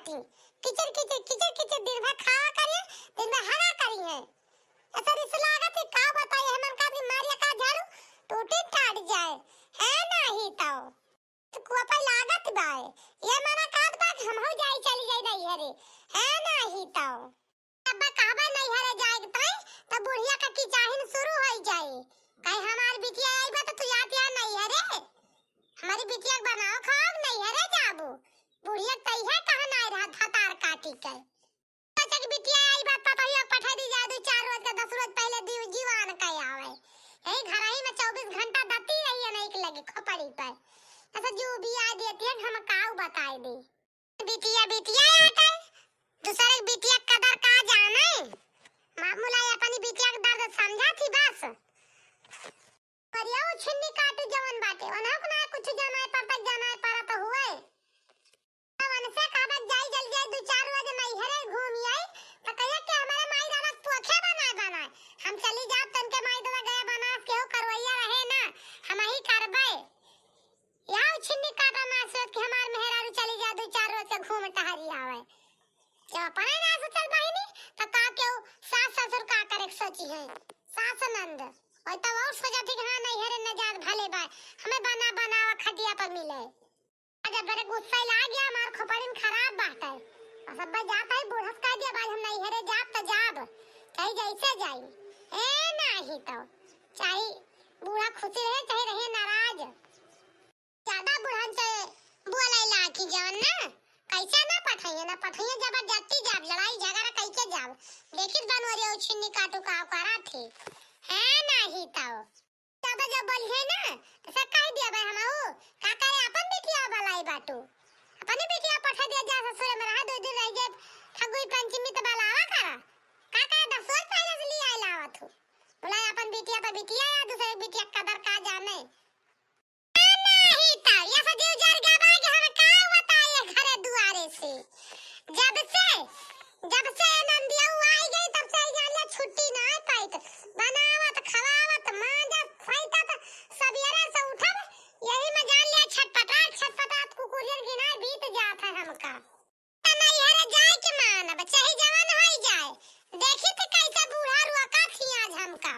बाटी किचर किचर किचर किचर दिन भर खावा करिए, दिन भर हरा करिए। ऐसा रिस लागत है का बताइए हमन का बीमारी का झाड़ू टूटी टाट जाए है नहीं तो कुआ पर लागत बाए ये मना काट बात हम हो जाई चली जाई नहीं हरे है नहीं तो अब कहबा नहीं हरे जाए तब बुढ़िया का की चाहिन शुरू हो जाए कहीं हमार बिटिया आई बा तो तू याद या नहीं हरे हमारी बिटिया बनाओ खाओ नहीं हरे जाबू बुढ़िया तैया कहां ना रहा था तार काटी के बच्चा की बिटिया आई बात पापा ही पठा दी जा दो 4 रोज का 10 रोज पहले जीवान का आवे यही घर ही में 24 घंटा दती रही है नहीं लगे खोपड़ी पर ऐसा जो भी आ देती है हम काऊ बताए दे बिटिया बिटिया आकर दूसरे बिटिया कदर का जाने मामूला अपनी बिटिया का दर्द समझा थी बस पर यो छिन्नी काटू जवन बाटे वना को ना कुछ जाना पर तो हुए वन से काबत जाई जल्दी 2-4 रोज नहीं हरे घूम आई तो कहे कि हमारे माई दादा पोखे बनाए हम चली जाओ तन के माई दादा गया बना केहू करवैया रहे ना हम ही करबे याओ छिन्नी काटा मासत कि हमार मेहरारू चली जा 2-4 रोज के घूम टहरी आवे जब अपने ना सोचल बहिनी तो का केहू सास ससुर का करे सोची है सास नंद और तब और सोचती कि हां नहीं हरे न जात भले बा हमें बनावा खटिया पर मिले जब मेरे गुस्सा ला गया मार खोपड़ीन खराब बात है सब जाता है बुढ़त का दिया भाई हम नहीं हरे जाब तो जाब कहीं जैसे जाई ए नहीं तो चाहे बूढ़ा खुशी रहे चाहे रहे नाराज ज्यादा बुढ़न से बोले ला की जवन ना कैसे ना पठाइए जबरदस्ती जाब लड़ाई झगड़ा कैसे जाब देखिस बनवरी ओ छिन्नी काटू का करा थी है नहीं तो ज्यादा जब बोली है ना तो सब कह दिया भाई हमहू का करे अपन बिटिया बलाई बाटू अपनी बिटिया पठा दिया जा ससुर में रहा 2 दिन रह गए ठगुई पंचमी तो बलावा करा का 10 रोज पहले से ले आइला आवत हो बोला अपन बिटिया पर बिटिया या दूसरे बिटिया कदर का जाने नहीं तो ये सब जीव जर गया भाई कि हमें का बताइए घरे दुआरे से जब से नंदिया आई गई तब से जाने छुट्टी ना पाई बनावत खवावत मांजत फाइतत सवेरे से उठब यही में जान लिया छटपटाट कुकुरियन गिना बीत जात है हमका नहीं हरे जाए के मान बच्चा ही जवान होई जाए देखी तो कैसे बूढ़ा रुआ का थी आज हमका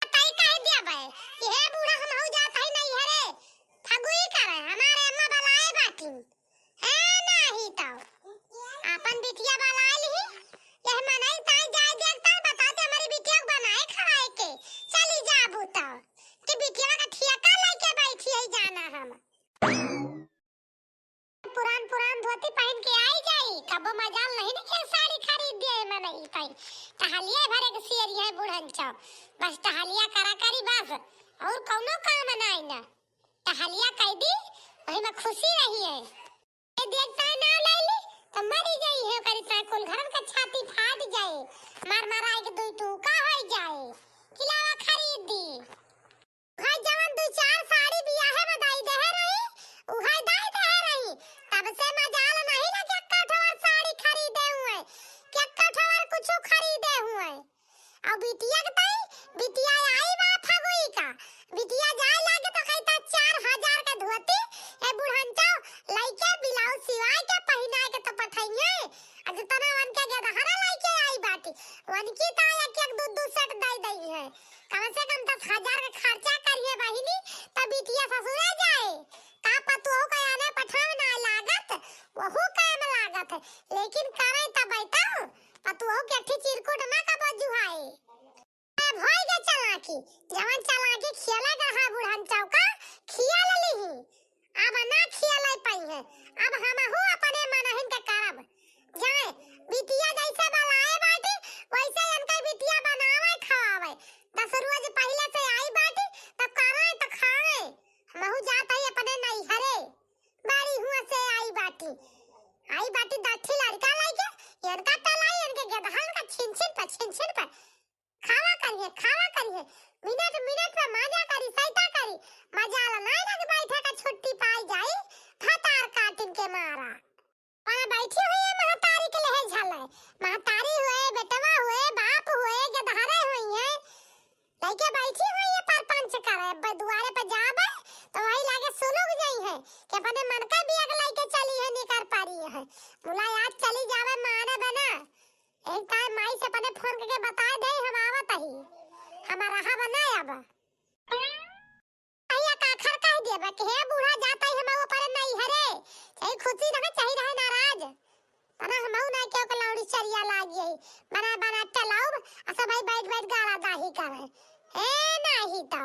तई कह दिया भाई कि हे बूढ़ा हम हो जात है नहीं हरे फगुई करे हमारे अम्मा बलाए बाटी है नहीं तो अपन बिटिया बलाए ली यह मनाई ताई जाए देखता बताते हमारी बिटिया को बनाए खवाए के चली जा बूता कि बिटिया का ठियाका लेके बैठी है जाना हम पुरान धोती पहन के आई जाई कब मजाल नहीं ना के साड़ी खरीद दे मनई पाई टहलिया भरे के सियरी है बुढ़न चौ बस टहलिया करा करी बस और कोनो काम नहीं ना टहलिया कह दी वही में खुशी रही है ये देखता है ना लैली तो मरी गई है करी ता कुल घर का छाती फाट जाए मार आई के 2 टूका हो जाए खिलावा खरीद दी भाई जवन 2-4 साड़ी बियाह है बधाई दे रही उहाय दाई दे रही तब से मजाल नहीं लगे कठोर साड़ी खरीदे हुए क्या कठोर कुछ खरीदे हुए अब बिटिया के तई बिटिया आई बा फगुई का बिटिया जाए लागे तो कहता 4000 का धोती ए बुढ़ंचा लइके ब्लाउज सिवाय के पहनाए के तो पठाइए आज तना वन के गदहरा लइके आई बाटी वन की ता एक 2 सेट दई है कम से कम 10,000 का खर्चा करिए बहिनी तब बिटिया ससुर जाए का पतु हो गया ने पठाव ना लागत वहु काम लागत है लेकिन करे तब बैठा पतु हो केठी चिरकुट ना का बजुहाए अब होई गे चलाकी जवन चलाकी खेला रहा बुढ़न चौका खिया लेही अब ना खिया पाई है अब हमहु अपने मनहिन के करब जाए बिटिया जैसे बलाए बाटी वैसे इनका बिटिया बनावे खवावे 10 रोज पहले से आई बाटी तो करे तो खाए हमहु जात है अपने नहीं हरे बारी हुआ से आई बाटी दाठी लड़का लाके इनका तलाई इनके गदहन का छिन पर खावा करिए मिनट में मजा करी सैता करी मजा ला नहीं लग बैठे का छुट्टी पाई जाए फतार काटिन के मारा वहां बैठी हुई है महतारी के लहे झले महतारी हुए बेटवा हुए बाप हुए गदहरे हुई है लइके बैठी हुई है परपंच करे दुआरे पे जाबे तो वही लागे सुलग गई है कि अपने मन का भी अगला के चली है निकर पारी है बुलाया फोन करके बता दे हम आवत ही हमारा रहा बना अब भैया का खर कह देबे कि हे बूढ़ा जाता है हम ऊपर नहीं हरे चाहे खुशी रहे चाहे रहे नाराज तना हम ना के को लौड़ी चरिया लाग गई बना बना चलाओ अच्छा भाई बैठ बैठ गाला दाही करे ए नहीं तो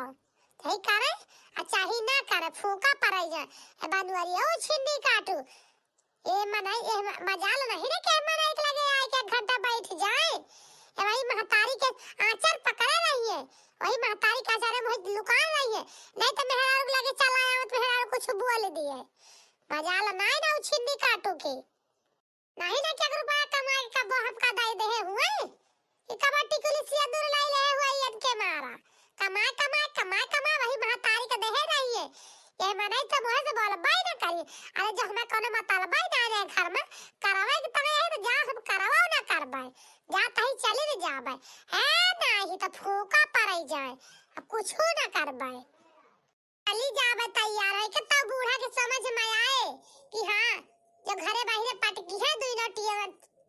सही करे अच्छा ही ना करे फूका पड़ै जा ए बानुआरी ओ छिंडी काटू ए मनाई ए मजाल नहीं रे के मनाई के लगे आए के घंटा बैठ जाए ए भाई महतारी के आंचल पकड़े रही है वही महतारी का आचार में लुका रही है नहीं तो मेहरारू लगे चला आवत मेहरारू कुछ बोल दिए मजाल नहीं ना छिंडी काटू के नहीं ना क्या रुपया कमाए का बहुत का दाई दे हुए ये कबड्डी पुलिस ये दूर लाई ले हुए यद के मारा कमाए कमाए कमाए कमाए वही महतारी का देहे रही है ये मनाई तो मुंह से बोल बाई ना करी अरे जो हमें कोनो मतलब बाई ना रे घर में करावे के तने है तो जा हम करावा ना करबाई जा तही चली रे जाबे है नहीं तो फूका पड़ै जाए अब कुछ ना करबाई चली जाबे तैयार है कि तब बूढ़ा के समझ में आए कि हां जो घरे बाहरे पटकी है दुई नोटिया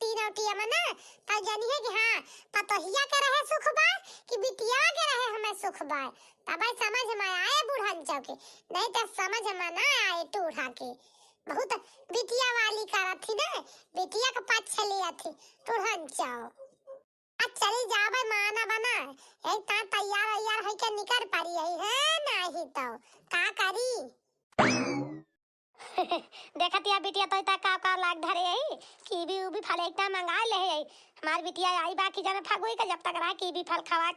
तीन नोटिया में ना तब जानी है कि हां पतोहिया के रहे सुख बा कि बिटिया के रहे हमें सुख बा तब समझ में आए बूढ़न चौके नहीं तो समझ में ना आए टूढ़ा के बहुत बिटिया वाली करा थी ना बिटिया के पास चली थी टूढ़न चाओ आज चली जाबे माना बना एक ता तैयार है के निकल पड़ी है नहीं तो का करी देखतिया बिटिया तो इतना का लाग धरे आई कीवी उबी फल एकटा मंगा ले आई हमार बिटिया आई बाकी जाने फगोई का जब तक रहा कीवी फल खवा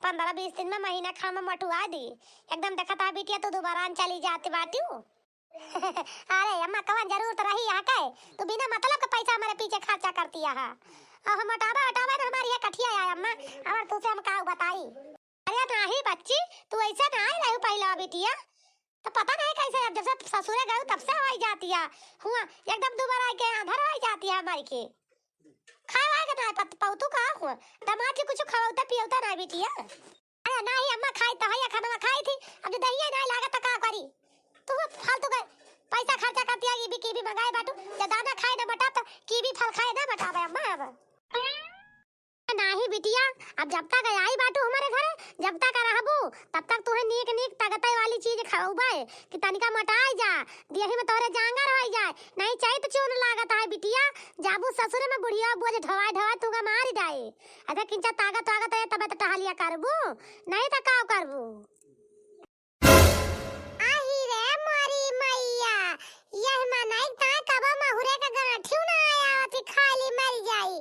15-20 दिन में महीना खा में मटुआ दी एकदम देखता बिटिया तो दोबारा चली जाती बाटी अरे अम्मा कवन जरूरत रही यहाँ के तो बिना मतलब का पैसा हमारे पीछे खर्चा करती है और हम हटावा हटावा ना हमारी ये कठिया आया अम्मा और तुझसे हम का बताई अरे नहीं बच्ची तू ऐसा ना आई रही पहला बिटिया तो पता नहीं कैसे जब से ससुरे गए तब से आई जाती है हुआ एकदम दोबारा के आधर आई जाती है हमारी के खावा के ना पौतू का हुआ दामाद जी कुछ खवाता पियोता ना बिटिया अरे नहीं अम्मा खाई तो है खाना खाई थी अब दहिया नहीं लागत का करी तू फालतू का पैसा खर्चा करती है ये भी मंगाए बाटू जब दाना खाए ना बटा तो कीवी फल खाए ना बटावे अम्मा अब नहीं बिटिया अब जब तक आई बाटू हमारे घर जब तक रहबू तब तक तुहे नीक नीक ताकत वाली चीज खाऊबे कि तनिका मटाई जा देही में तोरे जांगर होई जाए नहीं चाहिए तो चून लागत है बिटिया जाबू ससुर में बुढ़िया बोझ ढवा ढवा तुगा मार जाए अरे किंचा ताकत है तब तो टहलिया करबू नहीं तो का करबू आही रे मारी मैया यह मनाई ता कबा महुरे का गांठियो ना आया थी खाली मर जाई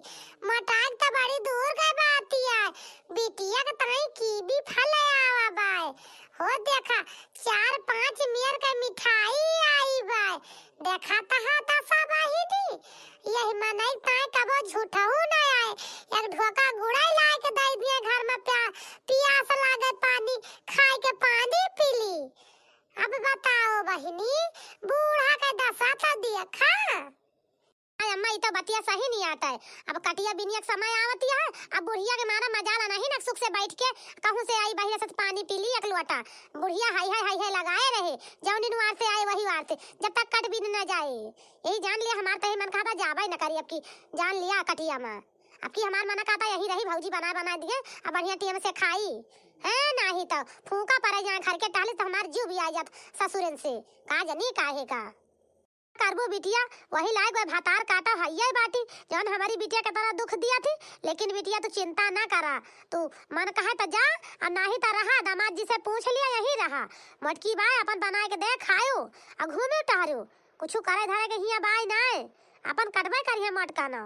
मटाक तो बड़ी दूर के बात है बिटिया के तई की भी फल आवा बाय हो देखा 4-5 मियर का मिठाई आई बाय देखा ता सब आई थी यह मनाई ता कबो झूठा हो ना आए एक ढोका गुड़ाई लाए के दई दिए घर में प्यास लागे पानी खाए के पानी पी ली अब बताओ बहिनी बूढ़ा के दशा तो देखा अम्मा ये तो बतिया सही नहीं आता है अब कटिया बिनिया के समय आवती है अब बुढ़िया के मारा मजाला नहीं ना सुख से बैठ के कहूं से आई बहिया से पानी पी ली एक लोटा बुढ़िया हाय लगाए रहे जौनी नुआर से आए वही वार से जब तक कट भी न जाए यही जान लिया हमार तो मन खाता जाबे न करी अब की जान लिया कटिया में अब की हमार मन खाता यही रही भौजी बना दिए अब बढ़िया टीम से खाई है नहीं तो फूका पड़े जाए घर के टहले तो हमार जीव भी आ जात ससुरन से का जनी काहे का करबो बिटिया वही लायक वह भातार काटा हइये बाटी जौन हमारी बिटिया के तरह दुख दिया थी लेकिन बिटिया तू चिंता ना करा तू मन कहे तो जा और नहीं तो रहा दामाद जी से पूछ लिया यही रहा मटकी बाय अपन बनाए के दे खायो और घूमे टहरो कुछ करे धरे के हिया बाय ना अपन कटबे करिए मटका ना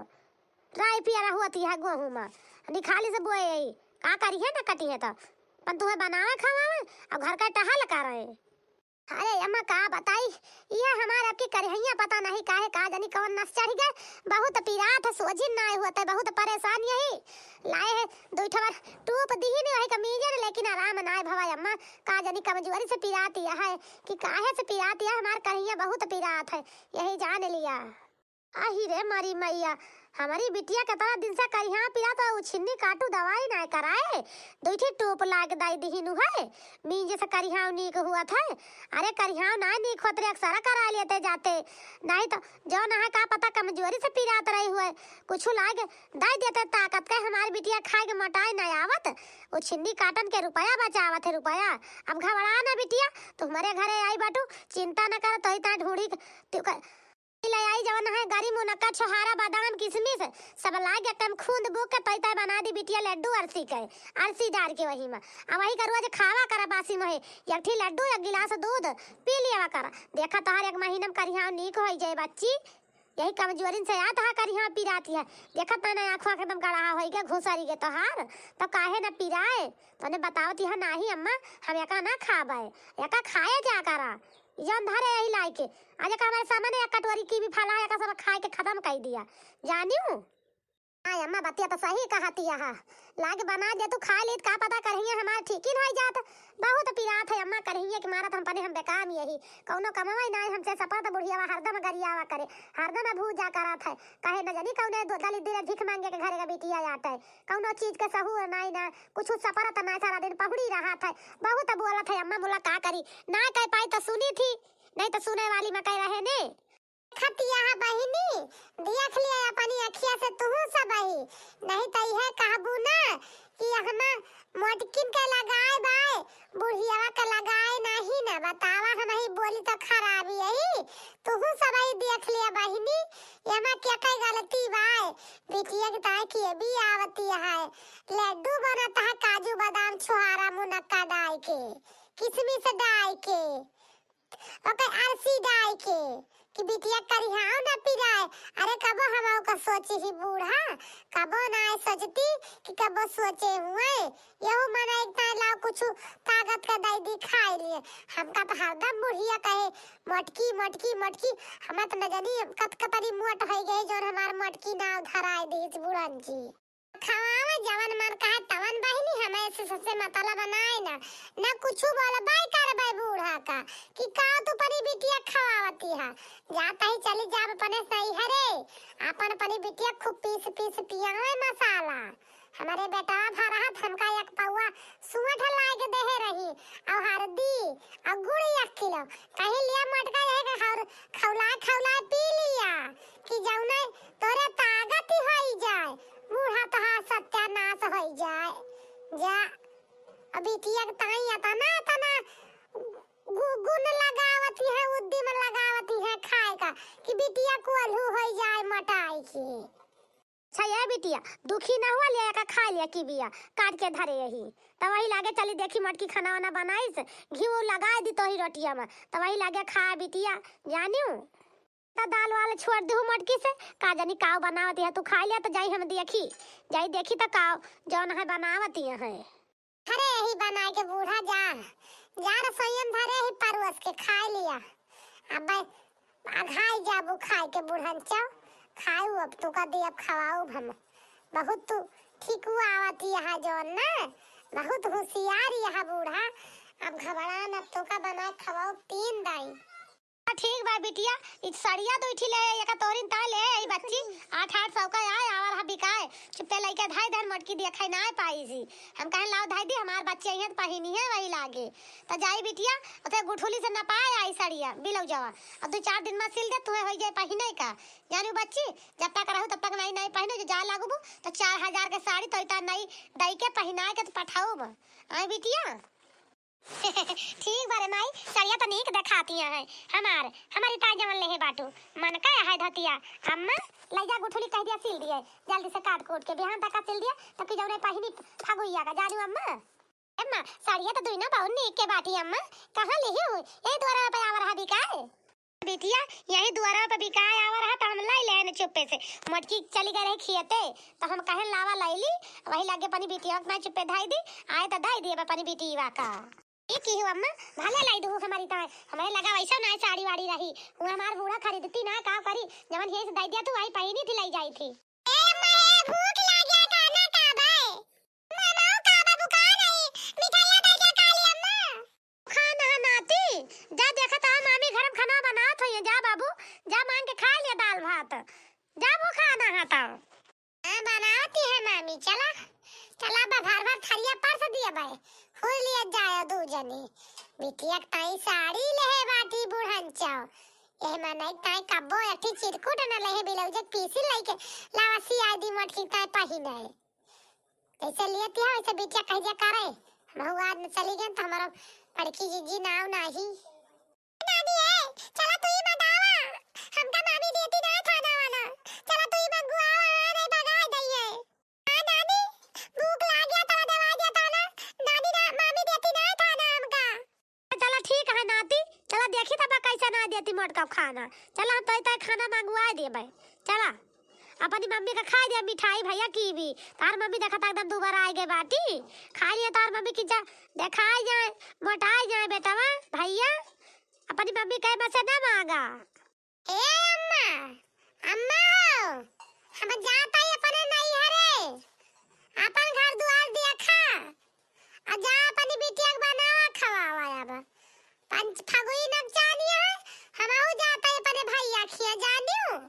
राई पिया हुआती है गेहूं में निखाली से बोए यही का करिए ना कटिए तो अपन तुम्हें बनावे खावे और घर का टहल करे अरे अम्मा का बताई ये हमारे आपकी करहैया पता नहीं काहे का जानी कौन नस चढ़ गए बहुत पीरात है सोझी ना होता बहुत परेशान यही लाए है दो ठवर टूप दी नहीं वही कमीजर लेकिन आराम ना भवाई अम्मा का जानी कमजोरी से पीरात है कि काहे से पीरात है हमार करहैया बहुत पीरात है यही जान लिया। आही रे मारी मैया, हमारी बिटिया के तरह दिन से करिहा पिला तो उछिन्नी काटू दवाई ना कराए, दुइठी टोप लाग दाई दिहिनु है मींजे से करिहा नीक हुआ था। अरे करिहा ना नीक होत रे अक्सर करा लेते जाते, नहीं तो जो ना है का पता कमजोरी से पिरात रही हुए कुछ लाग दाई देते ताकत के हमारी बिटिया खाए के मोटाई ना आवत, उछिन्नी काटन के रुपया बचावत है रुपया। अब घबरा ना बिटिया, तुम्हारे घरे आई बाटू, चिंता न कर, तो इतना ढूंढी ले आई जवन है गरी मुनक्का छोहारा बादाम किशमिश सब लागे कम खूंद बुक के तैता बना दी बिटिया लड्डू अरसी के, अरसी डाल के वही में अब वही करुआ जे खावा करा बासी में एक ठी लड्डू एक गिलास दूध पी लिया करा, देखा तोहर एक महीना में करिहा नीक हो जाए बच्ची। यही कमजोरी से आता है करिहा पिराती है, देखा तने आंखों एकदम गड़ा हो गया घुसरी के तोहार, तो काहे न पिराए तने बतावती है नाही अम्मा हम एका ना खाबे, एका खाए जा करा जन धरे यही लाई के आज का हमारे सामने एक कटोरी की भी फला का सब खाए के खत्म कर दिया जानियो। हां अम्मा बतिया तो सही कहती है, लाग बना दे तू खा ले का पता करहिए हमार ठीक ही नहीं जात, बहुत पिरात है अम्मा करहिए कि मारत हम पने हम बेकाम यही कौनो कमाई ना हमसे सपत बुढ़िया हरदम गरियावा करे, हरदम भूजा करत है कहे न जानी कौने दलित दिन भीख मांगे के घरे का बिटिया जाता है, कौनो चीज के सहू नहीं ना कुछ सपरत ना सारा दिन पहुड़ी रहा था, बहुत बोलत है अम्मा बोला का करी ना कह पाई तो सुनी थी, नहीं तो सुने वाली में कह रहे ने खतिया है बहिनी, देख लिया अपनी अखिया से तू सब ही, नहीं तो यह कहबू ना कि हमा मोटकिन के लगाए बाय बुढ़ियावा के लगाए नहीं ना, बतावा हम ही बोली तो खराबी यही तू सब ही देख लिया बहिनी, यमा क्या कई गलती बाय बिटिया की ताई की भी आवती है, लड्डू बनाता है काजू बादाम छोहारा मुनक्का डाल के किशमिश डाल के ओके अरसी डाल के कि बिटिया करिहाओ ना पिराए। अरे कबो हमाओ का सोची ही बूढ़ा, कबो ना सोचती कि कबो सोचे हुए यहू मना एक ना लाओ कुछ ताकत का दाई दी खाए लिए, हमका तो हरदम बुढ़िया कहे मोटकी मोटकी मोटकी, हम तो न जानी कत कपरी मोट हो गए जो हमार मोटकी ना धराए दी बुढ़न जी खवावा जवन मन कहे तवन बहिनी हमें से सबसे मतलब बनाए ना कुछ बोला बाई कर बाई बूढ़ा का कि का तू परी बिटिया खवावती है, जाता ही चली जा अपने सही है रे, अपन परी बिटिया खूब पीस पीस पियावे मसाला, हमारे बेटा भरा हमका एक पौवा सुअठ ला के दे रही और हल्दी और गुड़ 1 किलो कहीं लिया मटका रहेगा और खौला खौला पी लिया कि जौने तोरे ताकत ही होई जाए, बूढ़ा तो सत्यानाश हो जाए जा। अभी बिटिया के ताई तना गुन लगावती है उद्यम लगावती है खाए का कि बिटिया को अलहू हो जाए मटाई की। अच्छा ये बिटिया दुखी ना हुआ ले का खा लिया की बिया काट के धरे यही, तब वही लागे चली देखी मटकी खाना वाना बनाई से घी लगा दी तो ही रोटिया में, तब वही लागे खा बिटिया जानियो दाल वाल छोड़ दू मटकी से का जानी काव बनावती है, तू खा लिया तो जाई हम देखी तो काव जौन है बनावती है। अरे यही बना के बूढ़ा जा रसोईन धरे ही परवस के खा लिया, अब अघाई जाबू खाए के बूढ़न चाव खाऊ अब तू का दी अब खवाऊ हम बहुत तू ठीक हुआ आवती है जौन ना बहुत होशियार यह बूढ़ा, अब घबरा न तो का बना खवाऊ 3 दाई। ठीक बा बिटिया इ सड़िया तो इठी ले एक तोरिन ता ले आई बच्ची 800 का आए आवर हा बिकाए चुपे लइके धाई धर मटकी देखै ना पाई जी, हम कहे लाओ धाई दी हमार बच्चे यहां पहिनी है वही लागे त जाई बिटिया ओते गुठुली से न पाए आई सड़िया बिलौ जावा अब 2-4 दिन में सिल दे तू हो जाए पहिने का जानी बच्ची, जब तक रहू तब तक नहीं पहिने जो जा लागबू तो 4000 के साड़ी तो इता नहीं दई के पहिनाए के पठाऊ आई बिटिया। ठीक बारे माई सड़िया तो नीक दिखाती है हमारी ताई जमन ले बाटू मन का है धतिया अम्मा लइजा गुठुली कह दिया सिल दिए जल्दी से काट कोट के बिहान तक सिल दिया तो कि जौने पहिनी फगुइया का जानू अम्मा सड़िया तो दुइना बहुत नीक के बाटी अम्मा कहां ले हो ए द्वारा पे आवर हा बिकाए बिटिया यही द्वारा पे बिकाए आवर हा तो हम लाई लेने चुप्पे से मटकी चली गए खियते तो हम कहे लावा लैली वही लागे पानी बिटिया ना चुप्पे धाई दी आए तो धाई दिए पानी बिटिया का की हो अम्मा भले लाई दो हमारी ताई हमें लगा वैसा ना साड़ी वाड़ी रही वो हमार बूढ़ा खरीदती ना का करी जवन हे से दई दिया तू आई पहिनी थी लाई जाई थी। ए मैं भूख लगे खाना का भाई मनाओ का बाबू का नहीं मिठाइयां दे के खा ली अम्मा खाना नाती जा देखा ता मामी घर में खाना बनात होई जा बाबू जा मांग के खा लिया दाल दाल भात जा वो खाना है तो हां बनाती है मामी चला चला बाहर बाहर थरिया पर से दिया भाई हो लिया जाए दो जने बिटिया ताई साड़ी लेहे बाटी बुढ़न चाओ ए मनाई ताई कब्बो अठी चिरकुट न लेहे बिलौजे पीसी लइके लावासी आदि मटकी ताई पहिने ऐसे लिए तिया वैसे बिटिया कह जा करे हम आज न चली गए तो हमारा पड़की जीजी नाव नाही नानी है चला तू ही बतावा हमका मामी देती ना खाना वाला चला तू ही मंगवावा नहीं भगा दइए हां नानी भूख लाग गया तो दवा दिया था ना नानी ना मामी देती ना खाना हमका चला ठीक है नाती चला देखी तब कैसे ना देती मोटका खाना चला हम तो खाना मंगवा दे भाई चला अपनी मम्मी का खा दिया मिठाई भैया की भी तार मम्मी देखा था एकदम दोबारा आ गए बाटी खा लिया तार मम्मी की जा दिखाई जाए मोटाई जाए बेटावा भैया अपनी मम्मी कहे मत से ना मांगा ए अम्मा अम्मा हो हम जाता है अपने नहीं हरे अपन घर द्वार दिया खा आ जा अपनी बिटिया को बनावा खवावा अब पंच फगुई नक जानिया हमहु जाता है अपने भैया खिया जानियो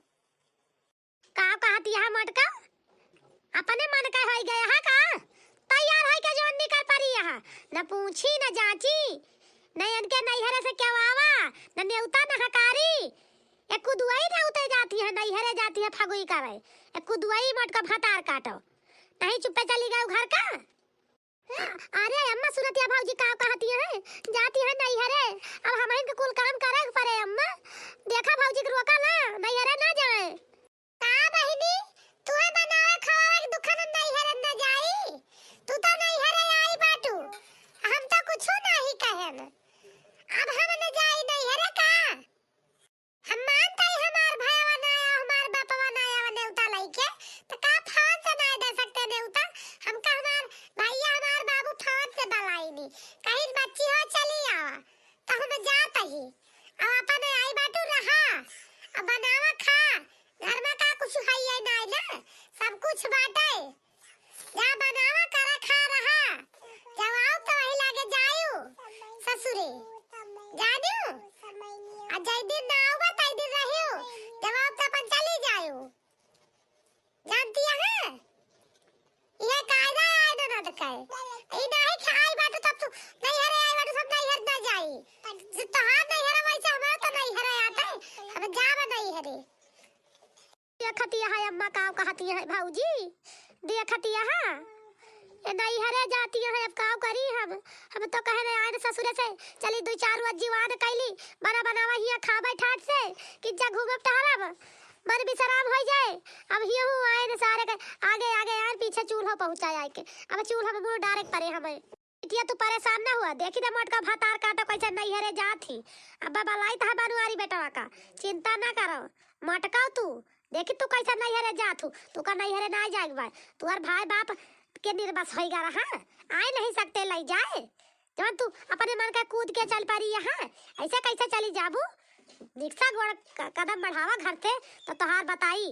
का कहती है मटका अपने मन का हो गया है का तैयार है के जोन निकल पड़ी है न पूछी न जांची न इनके नैहरे से क्या आवा न नेउता न हकारी एक कुदुआई न उते जाती है नैहरे जाती है फगुई करे एक कुदुआई मटका भतार काटो नहीं चुपे चली गए घर का अरे अम्मा सुनतिया भौजी का कहती है जाती है नैहरे अब हम इनके कुल काम करे पड़े अम्मा देखा भौजी के रोका ना नैहरे ना जाए का बहिनी तू है बनावे खवावे के दुकान नहीं हरे न जाई तू तो नहीं हरे आई बाटू हम तो कुछ नहीं कहे न अब हम न जाई नहीं हरे का हम मानते हैं हमार भैया ना आया हमार बापवा ना आया नेउता लइके तो का फोन से नहीं दे सकते नेउता हम का हमार भैया हमार बाबू फोन से बुलाई नहीं कहीं बच्ची हो चली आवा तो हम जात ही अब अपन आई बाटू रहा अब बनावा खा घर में का कुछ है ये नहीं ना सब कुछ बाटे जा बनावा करा खा रहा जब आओ तो वही लागे जायू ससुरे जानियो आ जय दिन ना आओ तई दिन रहियो जब आओ तो अपन चली जायू जानती है ये कायदा है ना ना कहे ई नहीं खाई बाटू तब तू नहीं हरे आई बाटू सब नहीं हर ना जाई तो हां नहीं हरे वैसे हमारा तो नहीं हरे आते हम जाव नहीं हरे देखतिया है अम्मा का कहती है भौजी देखतिया है ए नहीं हरे जाती है अब काव करी हम तो कह रहे आए ससुरे से चली दो चार रोज जीवान कैली बना बनावा हिया खाबे ठाट से कि जा घूमब टहरब मन भी शराब हो जाए अब हिया हूं आए न सारे के आगे आगे यार पीछे चूल्हा पहुंचाए आए के अब चूल्हा में मुंह डायरेक्ट परे हमें बिटिया तू परेशान ना हुआ देखी ना मोटका भातार काटो कैसे नहीं हरे जाती अब बाबा लाई था बनुआरी बेटवा का चिंता ना करो मटका तू देखी तू कैसा नहीं हरे जात तू का नहीं हरे ना जाएग भाई तू और भाई बाप के निर्बस होइगा रहा आए नहीं सकते ले जाए जब तू अपने मन का कूद के चल पारी यहाँ ऐसे कैसे चली जाबू रिक्शा गोड़ कदम बढ़ावा घर से तो तोहार बताई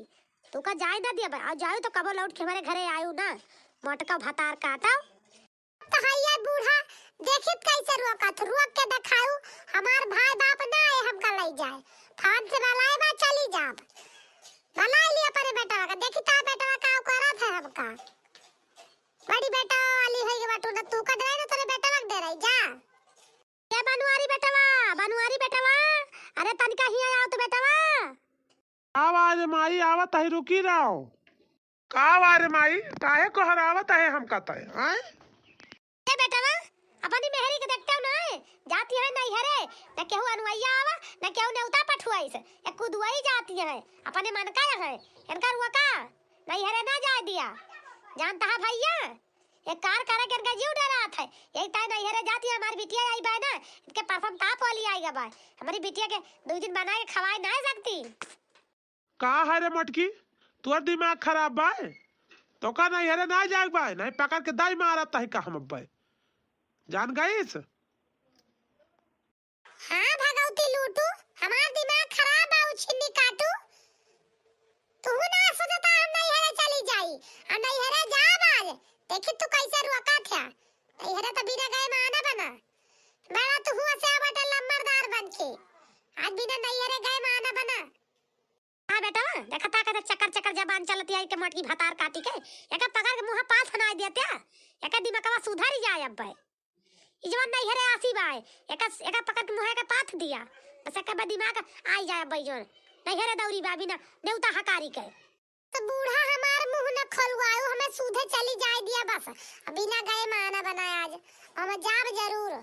तू का जाए ना दिया और जाओ तो कबो लौट के हमारे घरे आयु ना मोटका भतार काटा तो हैया बूढ़ा देखित कैसे रोक के दिखाऊ हमार भाई बाप ना आए हमका ले जाए फोन से बुलाए बा चली जाब बुला लिया पर बेटा का देखी ता बेटा का करा था हमका बड़ी बेटा वाली है के बाटू ना तू का दे ना तेरे बेटा लग दे रही जा ये बनुआरी बेटवा अरे तनिका ही आओ तो बेटवा आवाज माई आवत है रुकी रहो का आवाज माई काहे को हरावत है हम कहता है हैं ए बेटवा अपनी मेहरी के देखते हो ना जाती है नहीं हरे न केहू अनुइया आवा न केहू नेउता पठुआई से एक कुदुआई जाती है अपने मन का है इनका रुआ का नहीं हरे ना जा दिया जानता है भैया एक कार करे के इनका जीव डरा था एक टाइम नहीं हरे जाती है हमारी बिटिया आई बाय ना इनके परफॉर्म ताप वाली आएगा बाय हमारी बिटिया के 2 दिन बना के खवाए ना सकती का है रे मटकी तोर दिमाग खराब बा तो का नहीं हरे ना जाग बा नहीं पकड़ के दाई मारत है का हम बा जान गईस हां भगवती लूटू हमार दिमाग खराब है छिन्नी काटू तू ना सोचता हम नहीं हरे चली जाई और नहीं हरे जा बाज देखी तू कैसे रुका था नहीं हरे तो बिना गए माना बना बड़ा तू हुआ से बटा लम्बरदार बन के आज बिना नहीं हरे गए माना बना देखा बेटा देखा ता कैसे चक्कर चक्कर जबान चलती है के मोटकी भातार काटी के एका पकड़ के मुंह पास हना देते एका दिमागवा सुधर जाए अब भाई इजवन नहीं हरे आसी भाई एका पकड़ के मुंह के पाथ दिया बस एका बा दिमाग आई जाए भाई जो नहीं हरे दौरी बाबी ना देवता हकारी के तो बूढ़ा हमार मुंह न खोलवायो हमें सूधे चली जाए दिया बस बिना गए माना बनाया आज हम जाब जरूर